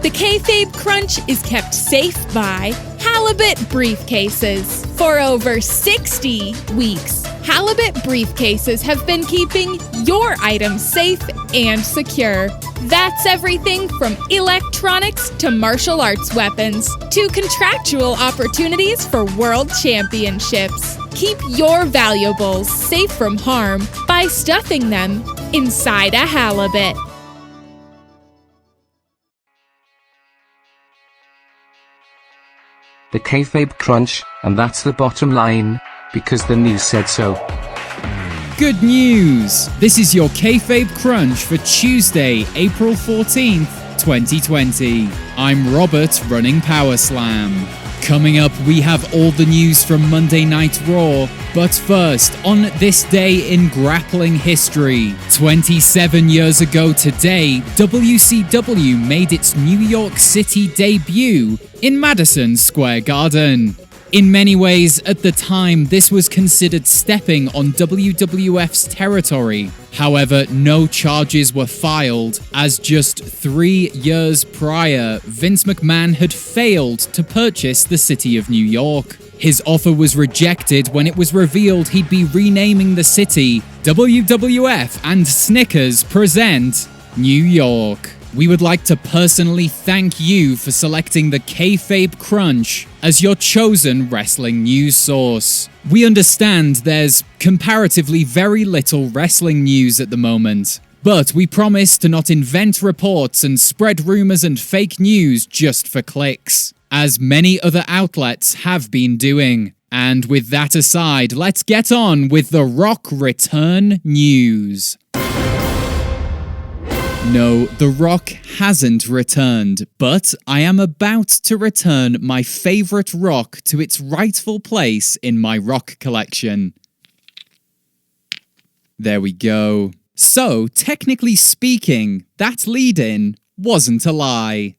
The Kayfabe Crunch is kept safe by Halibut briefcases. For over 60 weeks, Halibut briefcases have been keeping your items safe and secure. That's everything from electronics to martial arts weapons to contractual opportunities for world championships. Keep your valuables safe from harm by stuffing them inside a halibut. The Kayfabe Crunch, and that's the bottom line, because the news said so. Good news! This is your Kayfabe Crunch for Tuesday, April 14th, 2020. I'm Robert running Power Slam. Coming up, we have all the news from Monday Night Raw. But first, on this day in grappling history, 27 years ago today, WCW made its New York City debut in Madison Square Garden. In many ways, at the time, this was considered stepping on WWF's territory. However, no charges were filed, as just 3 years prior, Vince McMahon had failed to purchase the city of New York. His offer was rejected when it was revealed he'd be renaming the city WWF and Snickers present New York. We would like to personally thank you for selecting the Kayfabe Crunch as your chosen wrestling news source. We understand there's comparatively very little wrestling news at the moment, but we promise to not invent reports and spread rumors and fake news just for clicks, as many other outlets have been doing. And with that aside, let's get on with the Rock return news. No, The Rock hasn't returned, but I am about to return my favourite rock to its rightful place in my rock collection. There we go. So, technically speaking, that lead-in wasn't a lie.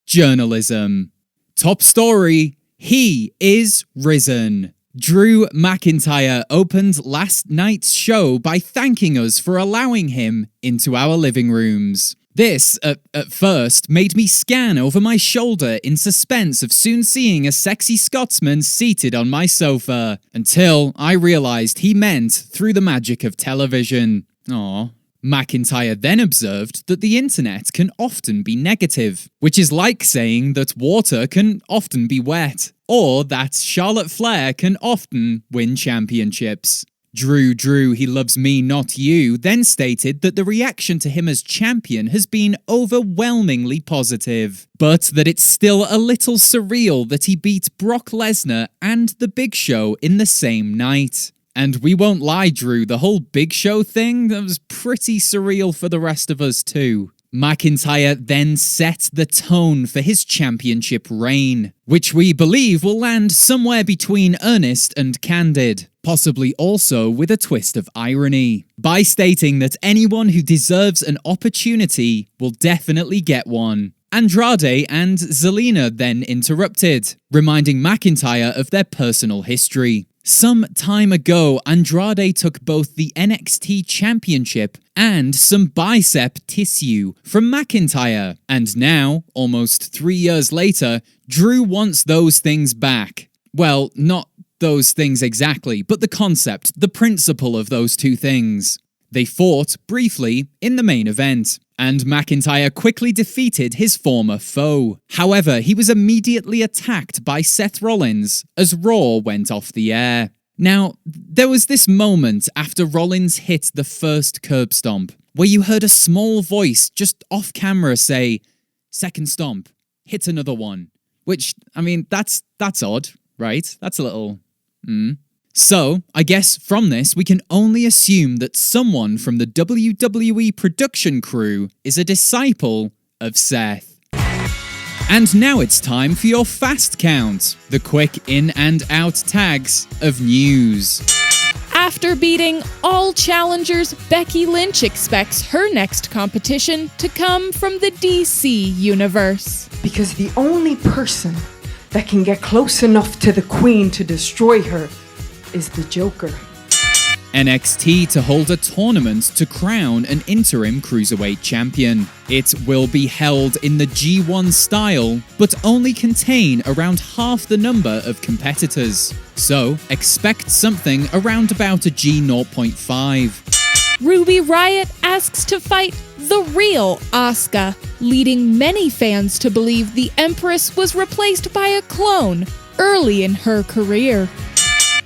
Journalism. Top story, he is risen. Drew McIntyre opened last night's show by thanking us for allowing him into our living rooms. This, at first, made me scan over my shoulder in suspense of soon seeing a sexy Scotsman seated on my sofa, until I realised he meant through the magic of television. Aww. McIntyre then observed that the internet can often be negative, which is like saying that water can often be wet, or that Charlotte Flair can often win championships. Drew, he loves me, not you, then stated that the reaction to him as champion has been overwhelmingly positive, but that it's still a little surreal that he beat Brock Lesnar and The Big Show in the same night. And we won't lie, Drew, the whole Big Show thing, that was pretty surreal for the rest of us too. McIntyre then set the tone for his championship reign, which we believe will land somewhere between earnest and candid, possibly also with a twist of irony, by stating that anyone who deserves an opportunity will definitely get one. Andrade and Zelina then interrupted, reminding McIntyre of their personal history. Some time ago, Andrade took both the NXT Championship and some bicep tissue from McIntyre, and now, almost 3 years later, Drew wants those things back. Well, not those things exactly, but the concept, the principle of those two things. They fought, briefly, in the main event, and McIntyre quickly defeated his former foe. However, he was immediately attacked by Seth Rollins as Raw went off the air. Now, there was this moment after Rollins hit the first curb stomp, where you heard a small voice just off camera say, "Second stomp, hit another one." Which, I mean, that's odd, right? That's a little... So, I guess from this, we can only assume that someone from the WWE production crew is a disciple of Seth. And now it's time for your fast count, the quick in and out tags of news. After beating all challengers, Becky Lynch expects her next competition to come from the DC universe. Because the only person that can get close enough to the Queen to destroy her is the Joker. NXT to hold a tournament to crown an interim cruiserweight champion. It will be held in the G1 style, but only contain around half the number of competitors. So, expect something around about a G0.5. Ruby Riott asks to fight the real Asuka, leading many fans to believe the Empress was replaced by a clone early in her career.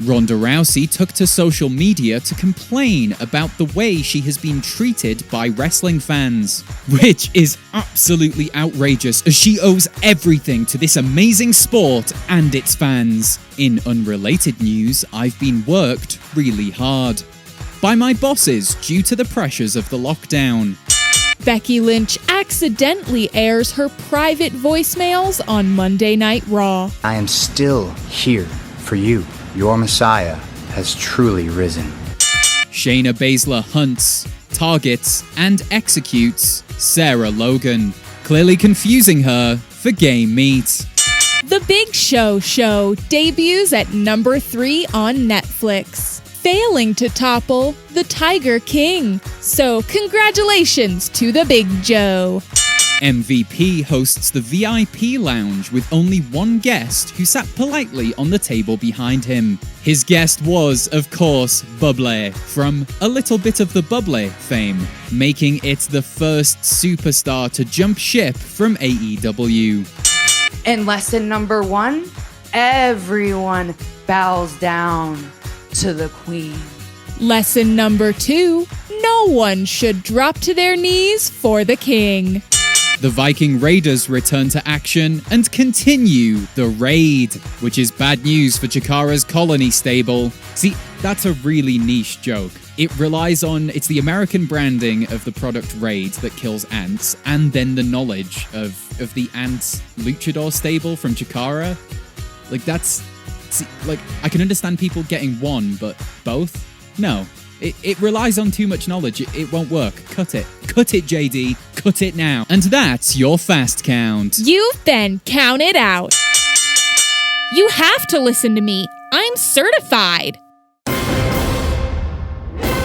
Ronda Rousey took to social media to complain about the way she has been treated by wrestling fans, which is absolutely outrageous as she owes everything to this amazing sport and its fans. In unrelated news, I've been worked really hard by my bosses due to the pressures of the lockdown. Becky Lynch accidentally airs her private voicemails on Monday Night Raw. I am still here for you. Your Messiah has truly risen. Shayna Baszler hunts, targets, and executes Sarah Logan, clearly confusing her for gay meat. The Big Show Show debuts at number 3 on Netflix, failing to topple the Tiger King. So congratulations to the Big Joe. MVP hosts the VIP lounge with only one guest who sat politely on the table behind him. His guest was, of course, Bubbly, from A Little Bit of the Bubbly fame, making it the first superstar to jump ship from AEW. In lesson number 1, everyone bows down to the queen. Lesson number 2, no one should drop to their knees for the king. The Viking Raiders return to action and continue the raid, which is bad news for Chikara's colony stable. See, that's a really niche joke. It relies on, it's the American branding of the product Raid that kills ants, and then the knowledge of the ant luchador stable from Chikara. Like, that's, see, like, I can understand people getting one, but both? No. It relies on too much knowledge. It won't work. Cut it. Cut it, JD. Cut it now. And that's your fast count. You've been counted out. You have to listen to me. I'm certified.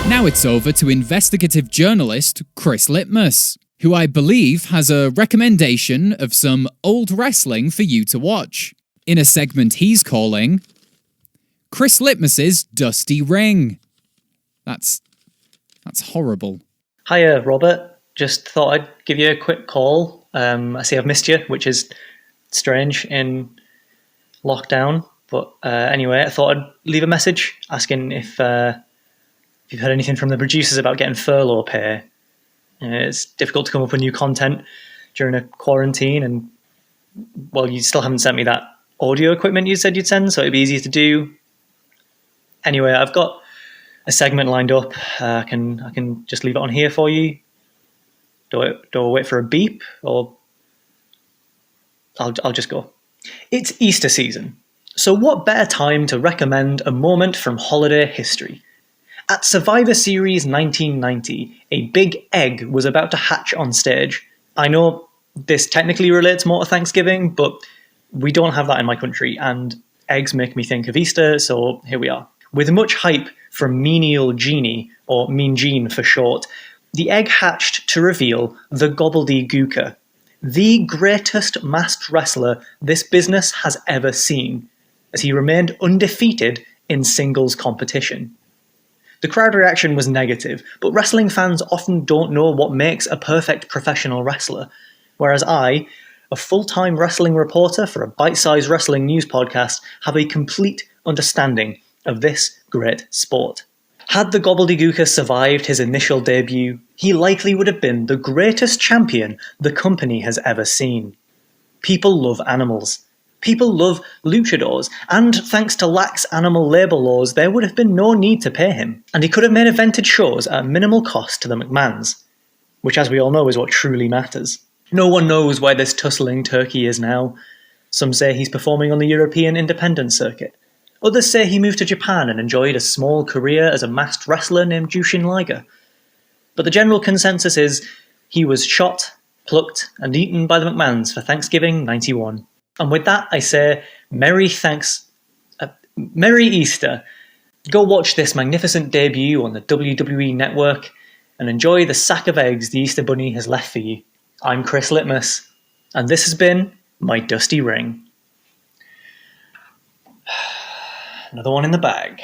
Now it's over to investigative journalist Chris Litmus, who I believe has a recommendation of some old wrestling for you to watch, in a segment he's calling Chris Litmus's Dusty Ring. That's horrible. Hiya, Robert. Just thought I'd give you a quick call. I see I've missed you, which is strange in lockdown. But anyway, I thought I'd leave a message asking if you've heard anything from the producers about getting furlough pay. It's difficult to come up with new content during a quarantine, and, well, you still haven't sent me that audio equipment you said you'd send, so it'd be easier to do. Anyway, I've got a segment lined up. I can just leave it on here for you. Do I wait for a beep, or I'll just go. It's Easter season, so what better time to recommend a moment from holiday history? At Survivor Series 1990, a big egg was about to hatch on stage. I know this technically relates more to Thanksgiving, but we don't have that in my country, and eggs make me think of Easter, so here we are. With much hype from Menial Genie, or Mean Gene for short, the egg hatched to reveal the Gobbledygooker, the greatest masked wrestler this business has ever seen, as he remained undefeated in singles competition. The crowd reaction was negative, but wrestling fans often don't know what makes a perfect professional wrestler, whereas I, a full-time wrestling reporter for a bite-sized wrestling news podcast, have a complete understanding of this great sport. Had the Gobbledygooker survived his initial debut, he likely would have been the greatest champion the company has ever seen. People love animals. People love luchadors, and thanks to lax animal labour laws, there would have been no need to pay him, and he could have made evented shows at minimal cost to the McMahons, which, as we all know, is what truly matters. No one knows where this tussling turkey is now. Some say he's performing on the European independent circuit. Others say he moved to Japan and enjoyed a small career as a masked wrestler named Jushin Liger. But the general consensus is he was shot, plucked, and eaten by the McMahons for Thanksgiving '91. And with that, I say Merry Easter, Go watch this magnificent debut on the WWE Network and enjoy the sack of eggs the Easter Bunny has left for you. I'm Chris Litmus, and this has been my Dusty Ring. Another one in the bag.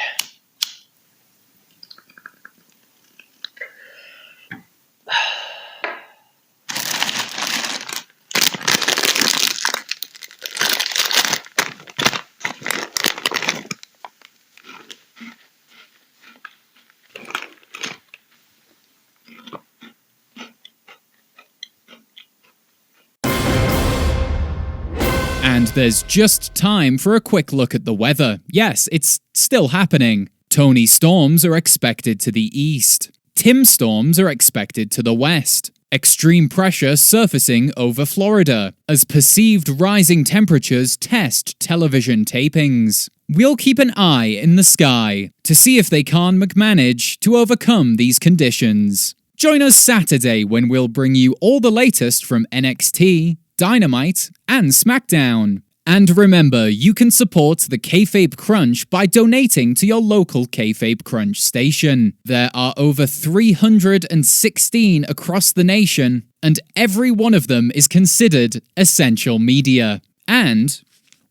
And there's just time for a quick look at the weather. Yes, it's still happening. Tony storms are expected to the east. Tim storms are expected to the west. Extreme pressure surfacing over Florida as perceived rising temperatures test television tapings. We'll keep an eye in the sky to see if they can manage to overcome these conditions. Join us Saturday when we'll bring you all the latest from NXT, Dynamite, and SmackDown. And remember, you can support the Kayfabe Crunch by donating to your local Kayfabe Crunch station. There are over 316 across the nation, and every one of them is considered essential media. And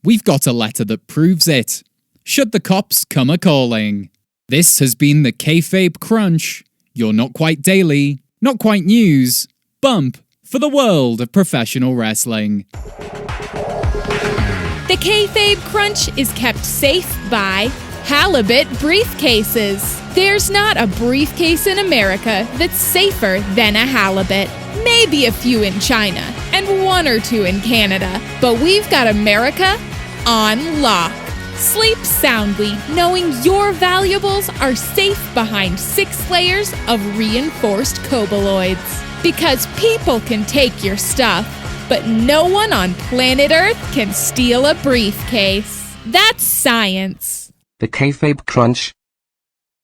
we've got a letter that proves it. Should the cops come a-calling. This has been the Kayfabe Crunch, your not quite daily, not quite news, bump for the world of professional wrestling. The Kayfabe Crunch is kept safe by Halibut briefcases. There's not a briefcase in America that's safer than a halibut. Maybe a few in China and one or two in Canada, but we've got America on lock. Sleep soundly knowing your valuables are safe behind 6 layers of reinforced cobaloids. Because people can take your stuff, but no one on planet Earth can steal a briefcase. That's science. The Kayfabe Crunch